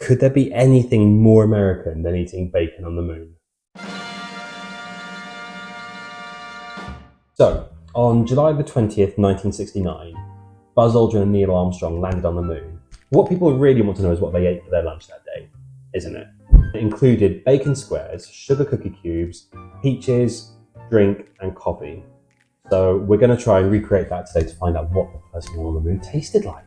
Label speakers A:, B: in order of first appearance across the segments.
A: Could there be anything more American than eating bacon on the moon? So, on July the 20th, 1969, Buzz Aldrin and Neil Armstrong landed on the moon. What people really want to know is what they ate for their lunch that day, isn't it? It included bacon squares, sugar cookie cubes, peaches, drink, and coffee. So we're going to try and recreate that today to find out what the first meal on the moon tasted like.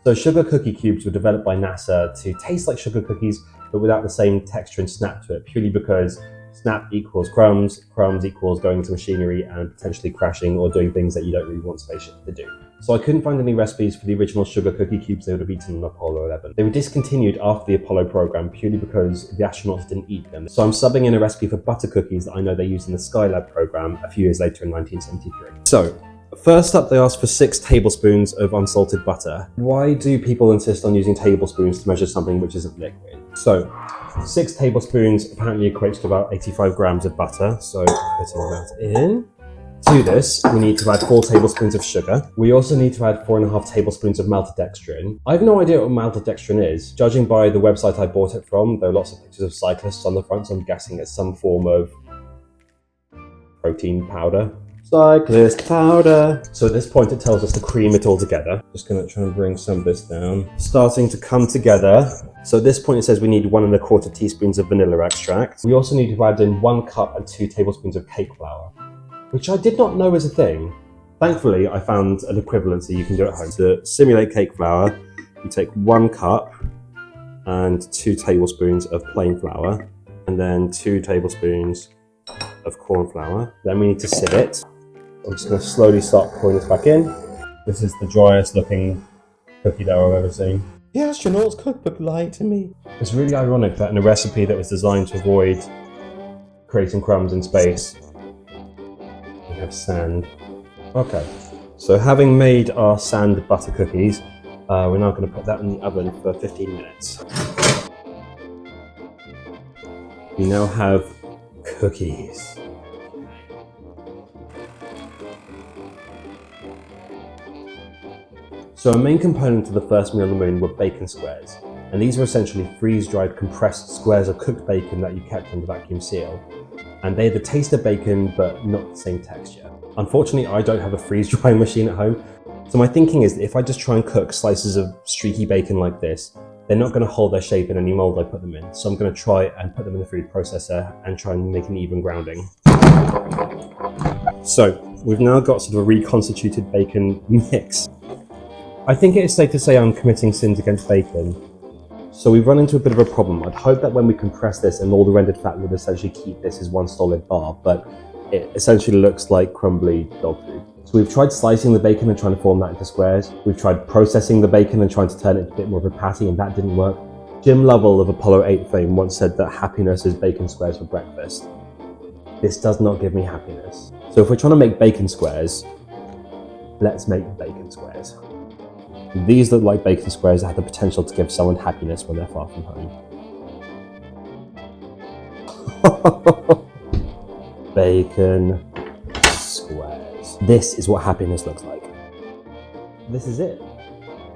A: So sugar cookie cubes were developed by NASA to taste like sugar cookies, but without the same texture and snap to it, purely because snap equals crumbs, crumbs equals going into machinery and potentially crashing or doing things that you don't really want spaceships to do. So I couldn't find any recipes for the original sugar cookie cubes they would have eaten on Apollo 11. They were discontinued after the Apollo program purely because the astronauts didn't eat them. So I'm subbing in a recipe for butter cookies that I know they used in the Skylab program a few years later in 1973. So first up, they asked for 6 tablespoons of unsalted butter. Why do people insist on using tablespoons to measure something which isn't liquid? So 6 tablespoons apparently equates to about 85 grams of butter. So putting that in. To this, we need to add 4 tablespoons of sugar. We also need to add 4.5 tablespoons of maltodextrin. I have no idea what maltodextrin is. Judging by the website I bought it from, there are lots of pictures of cyclists on the front, so I'm guessing it's some form of protein powder. Cyclist powder. So at this point, it tells us to cream it all together. Just gonna try and bring some of this down. Starting to come together. So at this point, it says we need 1.25 teaspoons of vanilla extract. We also need to add in 1 cup and 2 tablespoons of cake flour, which I did not know was a thing. Thankfully, I found an equivalency you can do at home. To simulate cake flour, you take 1 cup and 2 tablespoons of plain flour, and then 2 tablespoons of corn flour. Then we need to sieve it. I'm just going to slowly start pouring this back in. This is the driest looking cookie dough I've ever seen. The astronaut's cookbook lied to me. It's really ironic that in a recipe that was designed to avoid creating crumbs in space, we have sand. Okay, so having made our sand butter cookies, we're now going to put that in the oven for 15 minutes. We now have cookies. So a main component of the first meal on the moon were bacon squares, and these were essentially freeze-dried compressed squares of cooked bacon that you kept under vacuum seal. And they had the taste of bacon, but not the same texture. Unfortunately, I don't have a freeze-drying machine at home, so my thinking is that if I just try and cook slices of streaky bacon like this, they're not going to hold their shape in any mold I put them in. So I'm going to try and put them in the food processor and try and make an even grounding. So we've now got sort of a reconstituted bacon mix. I think it is safe to say I'm committing sins against bacon. So we've run into a bit of a problem. I'd hope that when we compress this and all the rendered fat would essentially keep this as one solid bar, but it essentially looks like crumbly dog food. So we've tried slicing the bacon and trying to form that into squares. We've tried processing the bacon and trying to turn it into a bit more of a patty, and that didn't work. Jim Lovell of Apollo 8 fame once said that happiness is bacon squares for breakfast. This does not give me happiness. So if we're trying to make bacon squares, let's make bacon squares. These look like bacon squares that have the potential to give someone happiness when they're far from home. Bacon squares. This is what happiness looks like. This is it.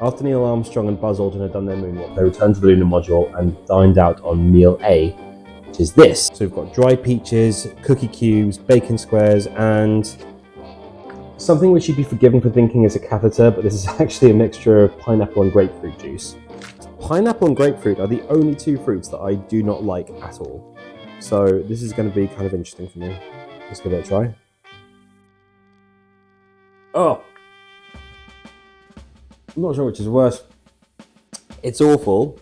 A: After Neil Armstrong and Buzz Aldrin had done their moonwalk, they returned to the lunar module and dined out on meal A, which is this. So we've got dry peaches, cookie cubes, bacon squares, and something which you'd be forgiven for thinking is a catheter, but this is actually a mixture of pineapple and grapefruit juice. Pineapple and grapefruit are the only 2 fruits that I do not like at all. So this is going to be kind of interesting for me. Let's give it a try. Oh! I'm not sure which is worse. It's awful.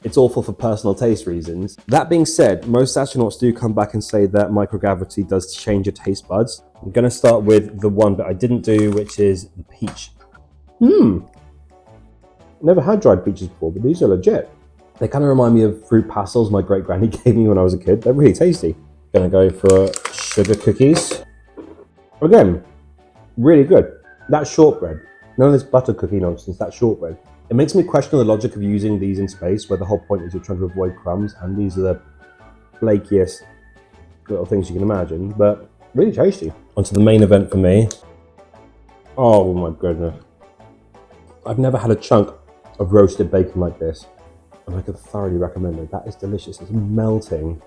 A: It's awful for personal taste reasons. That being said, most astronauts do come back and say that microgravity does change your taste buds. I'm going to start with the one that I didn't do, which is the peach. Never had dried peaches before, but these are legit. They kind of remind me of fruit pastels my great-granny gave me when I was a kid. They're really tasty. Gonna go for sugar cookies. Again, really good. That shortbread. None of this butter cookie nonsense, that shortbread. It makes me question the logic of using these in space, where the whole point is you're trying to avoid crumbs, and these are the flakiest little things you can imagine, but really tasty. Onto the main event for me. Oh my goodness. I've never had a chunk of roasted bacon like this. and I could thoroughly recommend it. That is delicious. It's melting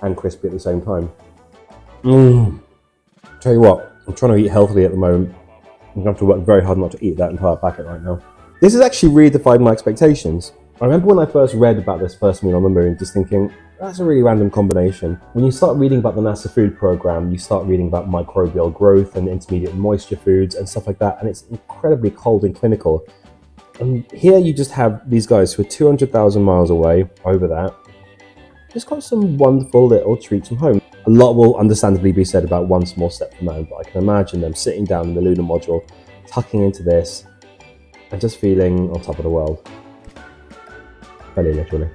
A: and crispy at the same time. Tell you what, I'm trying to eat healthily at the moment. I'm going to have to work very hard not to eat that entire packet right now. This has actually redefined my expectations. I remember when I first read about this first meal on the moon, just thinking, that's a really random combination. When you start reading about the NASA food program, you start reading about microbial growth and intermediate moisture foods and stuff like that, and it's incredibly cold and clinical. And here you just have these guys who are 200,000 miles away, over that, just got some wonderful little treats from home. A lot will understandably be said about one small step for man, but I can imagine them sitting down in the lunar module, tucking into this, and just feeling on top of the world. Very literally.